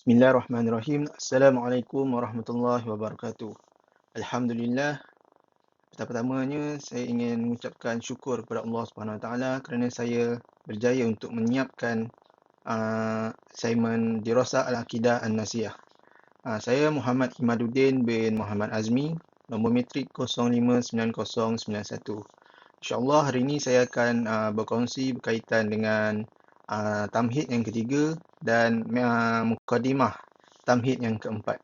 Bismillahirrahmanirrahim. Assalamualaikum warahmatullahi wabarakatuh. Alhamdulillah. Pertama-tamanya saya ingin mengucapkan syukur kepada Allah Subhanahu Wa Taala kerana saya berjaya untuk menyiapkan assignment Dirasah Al-Aqidah An-Nasiyah. Saya Muhammad Imaduddin bin Muhammad Azmi, nombor matrik 059091. InsyaAllah hari ini saya akan berkongsi berkaitan dengan tamhid yang ketiga dan mukadimah tamhid yang keempat.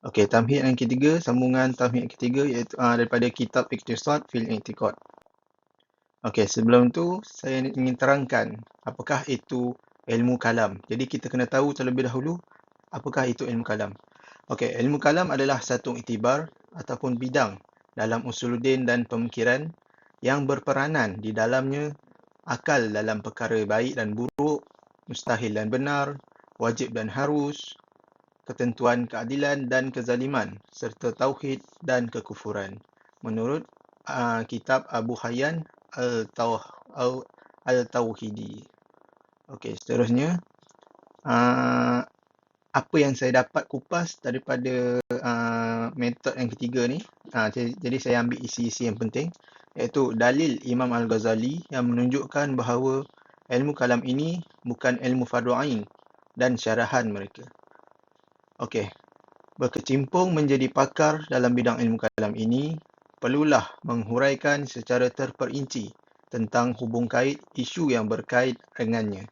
Okey, tamhid yang ketiga, sambungan tamhid yang ketiga iaitu daripada kitab Iqtisad fil I'tiqad. Okey, sebelum tu saya ingin terangkan apakah itu ilmu kalam. Jadi kita kena tahu terlebih dahulu apakah itu ilmu kalam. Okey, ilmu kalam adalah satu iktibar ataupun bidang dalam usuluddin dan pemikiran yang berperanan di dalamnya akal dalam perkara baik dan buruk, mustahil dan benar, wajib dan harus, ketentuan keadilan dan kezaliman, serta tauhid dan kekufuran. Menurut kitab Abu Hayyan Al-Tauhidi. Okey, seterusnya apa yang saya dapat kupas daripada metod yang ketiga ni. Jadi saya ambil isi-isi yang penting, iaitu dalil Imam Al-Ghazali yang menunjukkan bahawa ilmu kalam ini bukan ilmu fardu ain dan syarahan mereka. Okey, berkecimpung menjadi pakar dalam bidang ilmu kalam ini, perlulah menghuraikan secara terperinci tentang hubung kait isu yang berkait dengannya.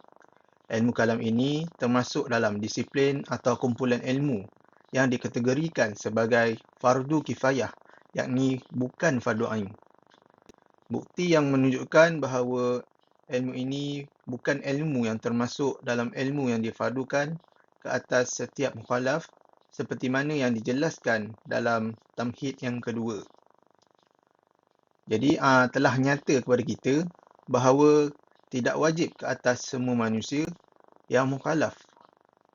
Ilmu kalam ini termasuk dalam disiplin atau kumpulan ilmu yang dikategorikan sebagai fardu kifayah, yakni bukan fardu ain. Bukti yang menunjukkan bahawa ilmu ini bukan ilmu yang termasuk dalam ilmu yang difardukan ke atas setiap mukhalaf seperti mana yang dijelaskan dalam tamhid yang kedua. Jadi telah nyata kepada kita bahawa tidak wajib ke atas semua manusia yang mukhalaf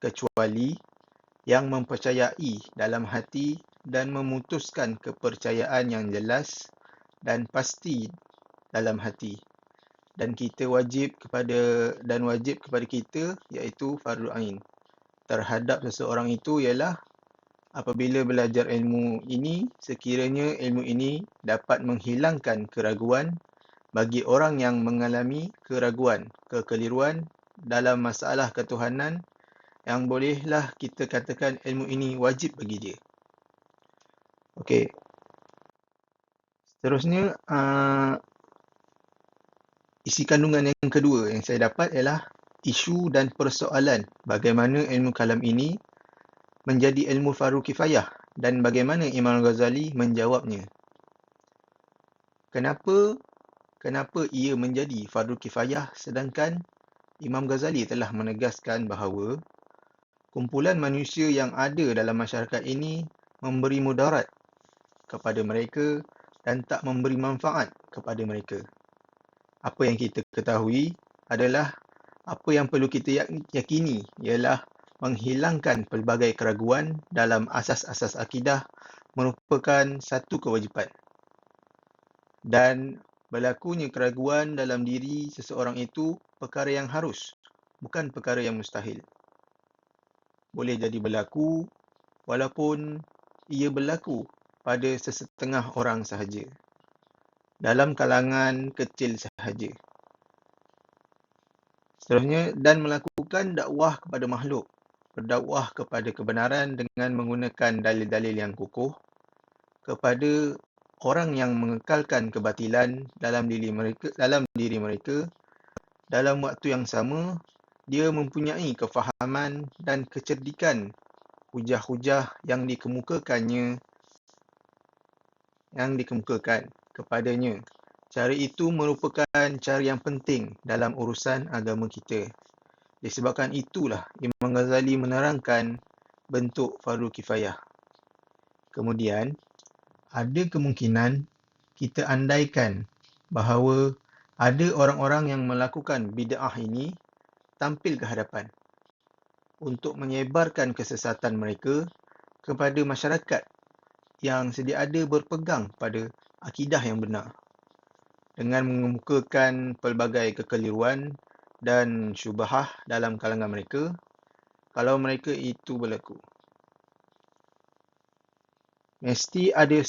kecuali yang mempercayai dalam hati dan memutuskan kepercayaan yang jelas dan pasti dalam hati, dan wajib kepada kita iaitu fardu ain terhadap seseorang itu ialah apabila belajar ilmu ini, sekiranya ilmu ini dapat menghilangkan keraguan bagi orang yang mengalami keraguan, kekeliruan dalam masalah ketuhanan, yang bolehlah kita katakan ilmu ini wajib bagi dia. Okey. Seterusnya, isi kandungan yang kedua yang saya dapat ialah isu dan persoalan bagaimana ilmu kalam ini menjadi ilmu fardu kifayah dan bagaimana Imam Ghazali menjawabnya. Kenapa ia menjadi fardu kifayah sedangkan Imam Ghazali telah menegaskan bahawa kumpulan manusia yang ada dalam masyarakat ini memberi mudarat kepada mereka dan tak memberi manfaat kepada mereka. Apa yang kita ketahui adalah apa yang perlu kita yakini ialah menghilangkan pelbagai keraguan dalam asas-asas akidah merupakan satu kewajipan. Dan berlakunya keraguan dalam diri seseorang itu perkara yang harus, bukan perkara yang mustahil. Boleh jadi berlaku walaupun ia berlaku pada sesetengah orang sahaja, dalam kalangan kecil sahaja. Seterusnya, dan melakukan dakwah kepada makhluk, berdakwah kepada kebenaran dengan menggunakan dalil-dalil yang kukuh kepada orang yang mengekalkan kebatilan dalam diri mereka. Dalam waktu yang sama, dia mempunyai kefahaman dan kecerdikan hujah-hujah yang dikemukakan kepadanya. Cara itu merupakan cara yang penting dalam urusan agama kita. Disebabkan itulah Imam Ghazali menerangkan bentuk fardu kifayah. Kemudian, ada kemungkinan kita andaikan bahawa ada orang-orang yang melakukan bid'ah ini tampil ke hadapan untuk menyebarkan kesesatan mereka kepada masyarakat yang sedia ada berpegang pada akidah yang benar, dengan mengemukakan pelbagai kekeliruan dan syubhah dalam kalangan mereka. kalau mereka itu berlaku. Mesti ada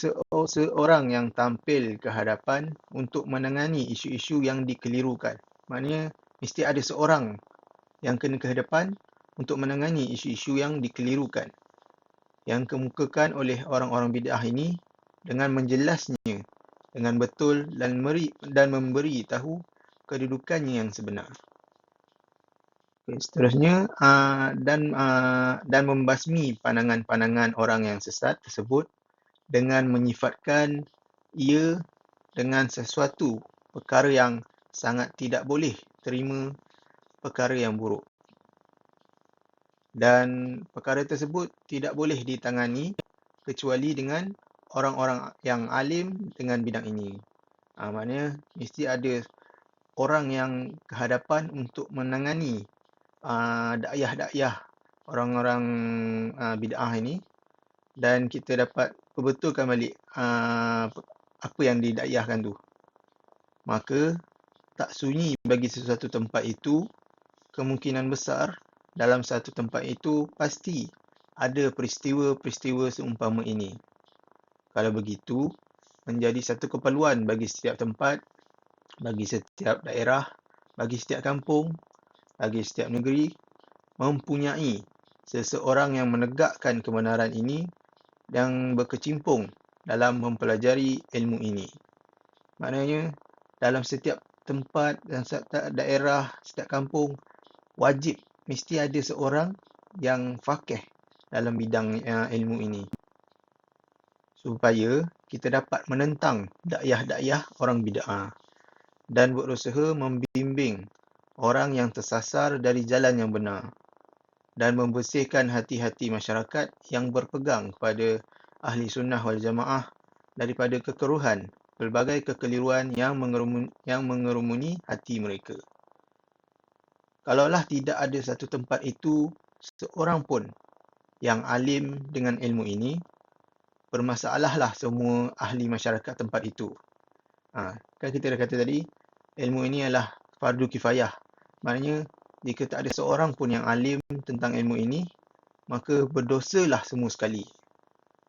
seorang yang tampil ke hadapan untuk menangani isu-isu yang dikelirukan. Maknanya, mesti ada seorang yang kena ke hadapan untuk menangani isu-isu yang dikelirukan, yang kemukakan oleh orang-orang bid'ah ini dengan menjelasnya dengan betul dan memberi tahu kedudukannya yang sebenar. Seterusnya, dan membasmi pandangan-pandangan orang yang sesat tersebut dengan menyifatkan ia dengan sesuatu perkara yang sangat tidak boleh terima perkara yang buruk. Dan perkara tersebut tidak boleh ditangani kecuali dengan orang-orang yang alim dengan bidang ini. Maknanya mesti ada orang yang kehadapan untuk menangani dakyah-dakyah orang-orang bid'ah ini, dan kita dapat perbetulkan balik apa yang didakyahkan tu. Maka tak sunyi bagi sesuatu tempat itu, kemungkinan besar dalam satu tempat itu pasti ada peristiwa-peristiwa seumpama ini. Kalau begitu, menjadi satu keperluan bagi setiap tempat, bagi setiap daerah, bagi setiap kampung, bagi setiap negeri, mempunyai seseorang yang menegakkan kebenaran ini yang berkecimpung dalam mempelajari ilmu ini. Maknanya, dalam setiap tempat dan setiap daerah, setiap kampung, wajib mesti ada seorang yang faqih dalam bidang ilmu ini, supaya kita dapat menentang dakyah-dakyah orang bid'ah dan berusaha membimbing orang yang tersasar dari jalan yang benar dan membersihkan hati-hati masyarakat yang berpegang kepada ahli sunnah wal jamaah daripada kekeruhan pelbagai kekeliruan yang mengerumuni hati mereka. Kalaulah tidak ada satu tempat itu seorang pun yang alim dengan ilmu ini, bermasalahlah semua ahli masyarakat tempat itu. Kan kita dah kata tadi, ilmu ini adalah fardu kifayah. Maknanya, jika tak ada seorang pun yang alim tentang ilmu ini, maka berdosalah semua sekali.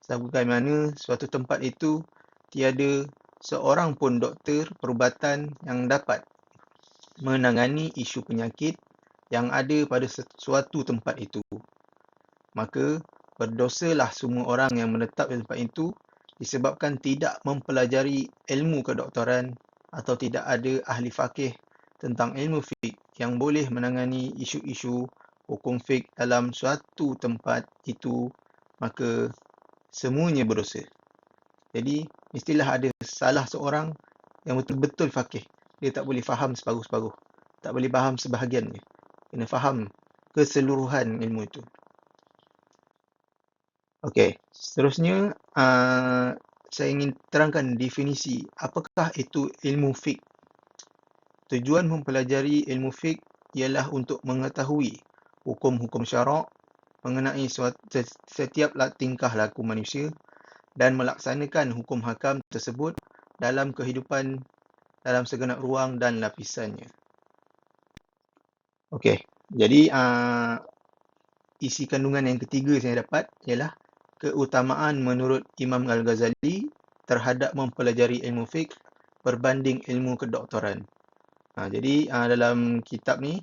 Sebagaimana suatu tempat itu tiada seorang pun doktor perubatan yang dapat menangani isu penyakit yang ada pada suatu tempat itu. Maka berdosalah semua orang yang menetap di tempat itu disebabkan tidak mempelajari ilmu kedoktoran atau tidak ada ahli faqih tentang ilmu fiqh yang boleh menangani isu-isu hukum fiqh dalam suatu tempat itu, maka semuanya berdosa. Jadi, mestilah ada salah seorang yang betul-betul faqih. Dia tak boleh faham separuh-separuh. Tak boleh faham sebahagiannya. Kena faham keseluruhan ilmu itu. Okey, seterusnya saya ingin terangkan definisi apakah itu ilmu fiqh. Tujuan mempelajari ilmu fiqh ialah untuk mengetahui hukum-hukum syarak mengenai setiap tingkah laku manusia dan melaksanakan hukum hakam tersebut dalam kehidupan dalam segenap ruang dan lapisannya. Okey, jadi isi kandungan yang ketiga saya dapat ialah keutamaan menurut Imam Al-Ghazali terhadap mempelajari ilmu fiqh berbanding ilmu kedoktoran. Jadi dalam kitab ni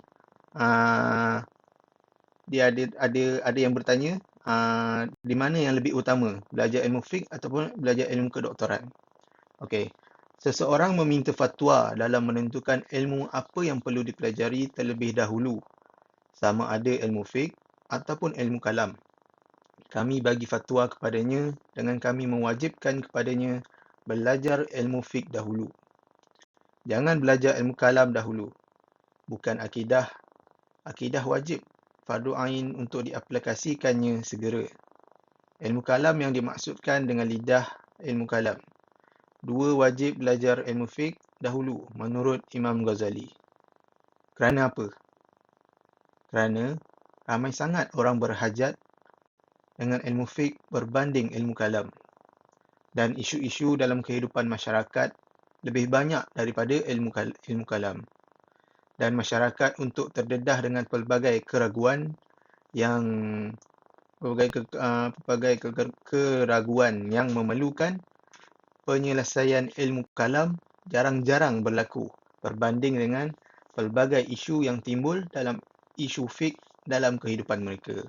dia ada yang bertanya di mana yang lebih utama, belajar ilmu fiqh ataupun belajar ilmu kedoktoran. Okey. Seseorang meminta fatwa dalam menentukan ilmu apa yang perlu dipelajari terlebih dahulu, sama ada ilmu fiqh ataupun ilmu kalam. Kami bagi fatwa kepadanya dengan kami mewajibkan kepadanya belajar ilmu fiqh dahulu. Jangan belajar ilmu kalam dahulu. Bukan akidah. Akidah wajib, fardu ain untuk diaplikasikannya segera. Ilmu kalam yang dimaksudkan dengan lidah ilmu kalam. Dua wajib belajar ilmu fiqh dahulu menurut Imam Ghazali. Kerana apa? Kerana ramai sangat orang berhajat dengan ilmu fiqh berbanding ilmu kalam. Dan isu-isu dalam kehidupan masyarakat lebih banyak daripada ilmu kalam. Dan masyarakat untuk terdedah dengan pelbagai keraguan yang pelbagai keraguan yang memerlukan penyelesaian ilmu kalam jarang-jarang berlaku berbanding dengan pelbagai isu yang timbul dalam isu fiqh dalam kehidupan mereka.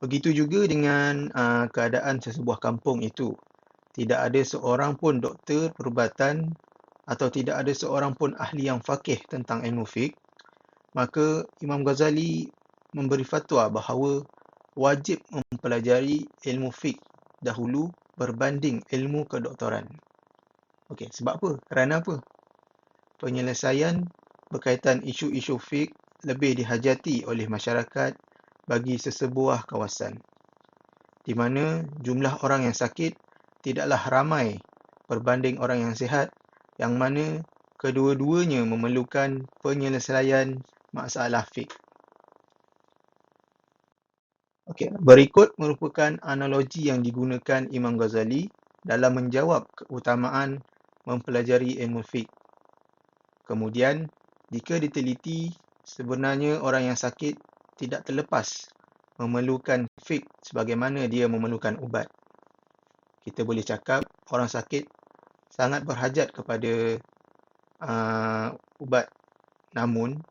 Begitu juga dengan keadaan sesebuah kampung itu. Tidak ada seorang pun doktor perubatan atau tidak ada seorang pun ahli yang faqih tentang ilmu fiqh, maka Imam Ghazali memberi fatwa bahawa wajib mempelajari ilmu fiqh dahulu berbanding ilmu kedoktoran. Okey, sebab apa? Kerana apa? Penyelesaian berkaitan isu-isu fiqh lebih dihajati oleh masyarakat bagi sesebuah kawasan, di mana jumlah orang yang sakit tidaklah ramai berbanding orang yang sihat, yang mana kedua-duanya memerlukan penyelesaian masalah fiqh. Okey, berikut merupakan analogi yang digunakan Imam Ghazali dalam menjawab keutamaan mempelajari ilmu fiqh. Kemudian, jika diteliti, sebenarnya orang yang sakit tidak terlepas memerlukan fiqh sebagaimana dia memerlukan ubat. Kita boleh cakap orang sakit sangat berhajat kepada ubat, namun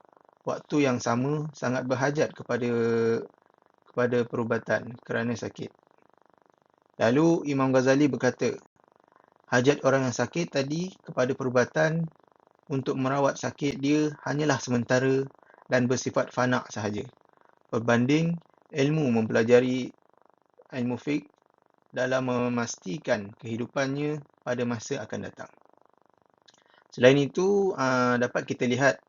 waktu yang sama sangat berhajat kepada perubatan kerana sakit. Lalu Imam Ghazali berkata, hajat orang yang sakit tadi kepada perubatan untuk merawat sakit dia hanyalah sementara dan bersifat fana sahaja, berbanding ilmu mempelajari ilmu fiqh dalam memastikan kehidupannya pada masa akan datang. Selain itu, dapat kita lihat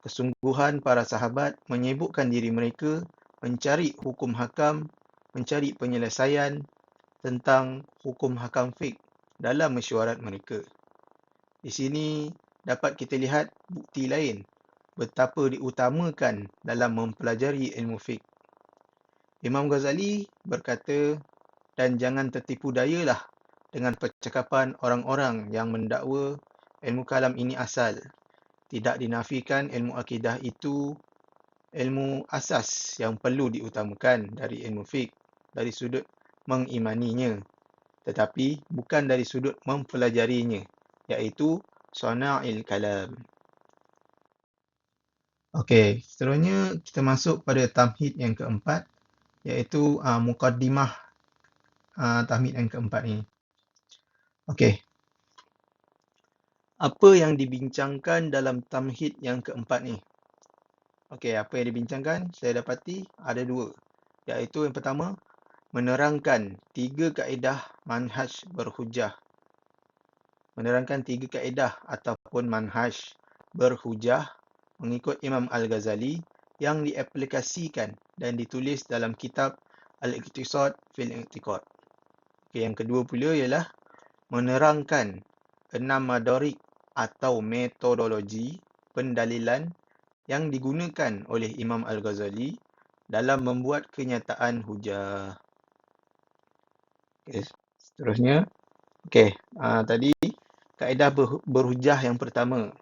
kesungguhan para sahabat menyibukkan diri mereka mencari hukum hakam, mencari penyelesaian tentang hukum hakam fiqh dalam mesyuarat mereka. Di sini dapat kita lihat bukti lain betapa diutamakan dalam mempelajari ilmu fiqh. Imam Ghazali berkata, dan jangan tertipu dayalah dengan percakapan orang-orang yang mendakwa ilmu kalam ini asal. Tidak dinafikan ilmu akidah itu ilmu asas yang perlu diutamakan dari ilmu fiqh dari sudut mengimaninya, tetapi bukan dari sudut mempelajarinya, iaitu sana'il kalam. Okey, seterusnya kita masuk pada tamhid yang keempat, iaitu muqaddimah tamhid yang keempat ini. Okey. Apa yang dibincangkan dalam tamhid yang keempat ni? Okey, apa yang dibincangkan? Saya dapati ada dua, iaitu yang pertama, menerangkan 3 kaedah manhaj berhujah. Menerangkan 3 kaedah ataupun manhaj berhujah mengikut Imam Al-Ghazali yang diaplikasikan dan ditulis dalam kitab Al-Iqtisad fil I'tiqad. Okay, yang kedua pula ialah menerangkan 6 madarik atau metodologi pendalilan yang digunakan oleh Imam Al-Ghazali dalam membuat kenyataan hujah. Okay, seterusnya. Okay, tadi kaedah berhujah yang pertama.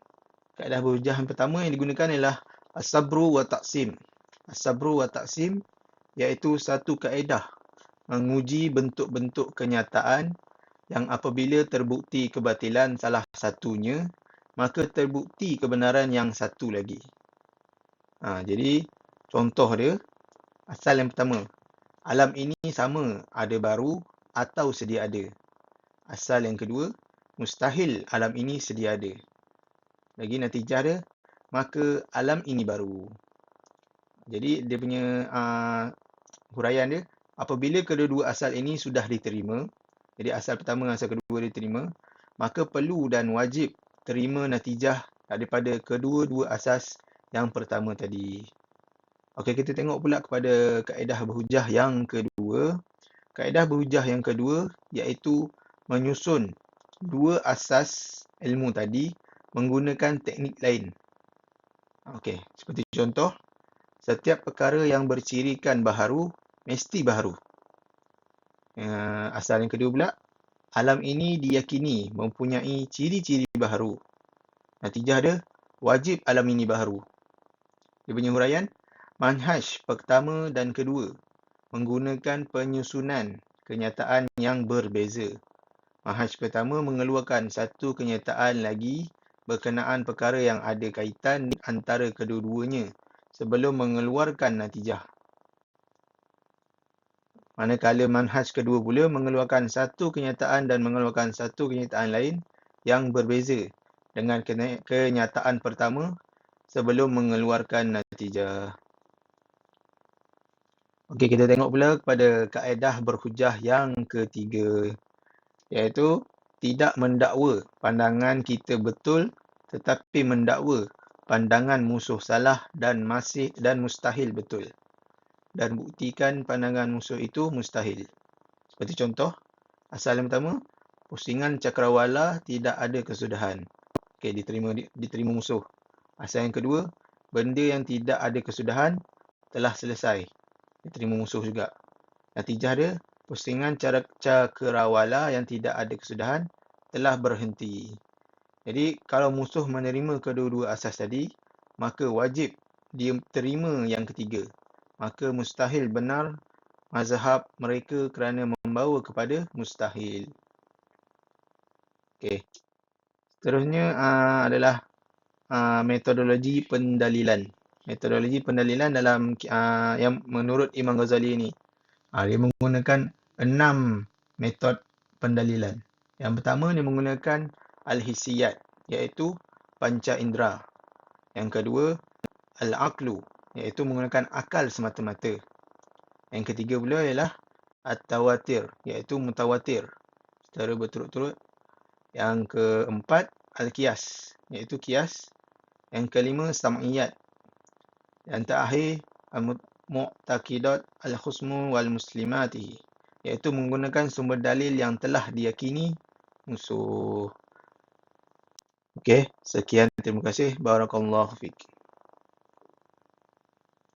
Kaedah berhujah yang pertama yang digunakan ialah as-sabru wa taqsim. As-sabru wa taqsim iaitu satu kaedah menguji bentuk-bentuk kenyataan yang apabila terbukti kebatilan salah satunya, maka terbukti kebenaran yang satu lagi. Jadi, contoh dia, asal yang pertama, alam ini sama ada baru atau sedia ada. Asal yang kedua, mustahil alam ini sedia ada. Lagi natijah dia, maka alam ini baru. Jadi dia punya huraian dia, apabila kedua-dua asal ini sudah diterima, jadi asal pertama dan asal kedua diterima, maka perlu dan wajib terima natijah daripada kedua-dua asas yang pertama tadi. Okey, kita tengok pula kepada kaedah berhujah yang kedua. Kaedah berhujah yang kedua iaitu menyusun dua asas ilmu tadi menggunakan teknik lain. Okey, seperti contoh, setiap perkara yang bercirikan baharu mesti baharu. Asal yang kedua pula, alam ini diyakini mempunyai ciri-ciri baharu. Natijah dia, wajib alam ini baharu. Dia punya huraian, Manhaj pertama dan kedua menggunakan penyusunan kenyataan yang berbeza. Manhaj pertama mengeluarkan satu kenyataan lagi berkenaan perkara yang ada kaitan antara kedua-duanya sebelum mengeluarkan natijah. Manakala manhaj kedua pula mengeluarkan satu kenyataan dan mengeluarkan satu kenyataan lain yang berbeza dengan kenyataan pertama sebelum mengeluarkan natijah. Okey, kita tengok pula kepada kaedah berhujah yang ketiga, iaitu tidak mendakwa pandangan kita betul tetapi mendakwa pandangan musuh salah dan mustahil betul, dan buktikan pandangan musuh itu mustahil. Seperti contoh, asal yang pertama, pusingan cakrawala tidak ada kesudahan. Okey, diterima musuh. Asal yang kedua, benda yang tidak ada kesudahan telah selesai. Diterima musuh juga. Natijah dia, pusingan cakrawala yang tidak ada kesudahan telah berhenti. Jadi, kalau musuh menerima kedua-dua asas tadi, maka wajib dia terima yang ketiga. Maka mustahil benar mazhab mereka kerana membawa kepada mustahil. Okey. Seterusnya adalah metodologi pendalilan. Metodologi pendalilan dalam yang menurut Imam Ghazali ini, dia menggunakan 6 metod pendalilan. Yang pertama, dia menggunakan al-hissiyat, iaitu panca indera. Yang kedua, al-aqlu, iaitu menggunakan akal semata-mata. Yang ketiga pula ialah at-tawatir, iaitu mutawatir secara berturut-turut. Yang keempat, al-qiyas, iaitu qiyas. Yang kelima, sam'iyat. Yang terakhir, al-mu'taqidat al-khusmu wal muslimati, iaitu menggunakan sumber dalil yang telah diyakini musuh. Okey, sekian, terima kasih. Barakallahu fiik.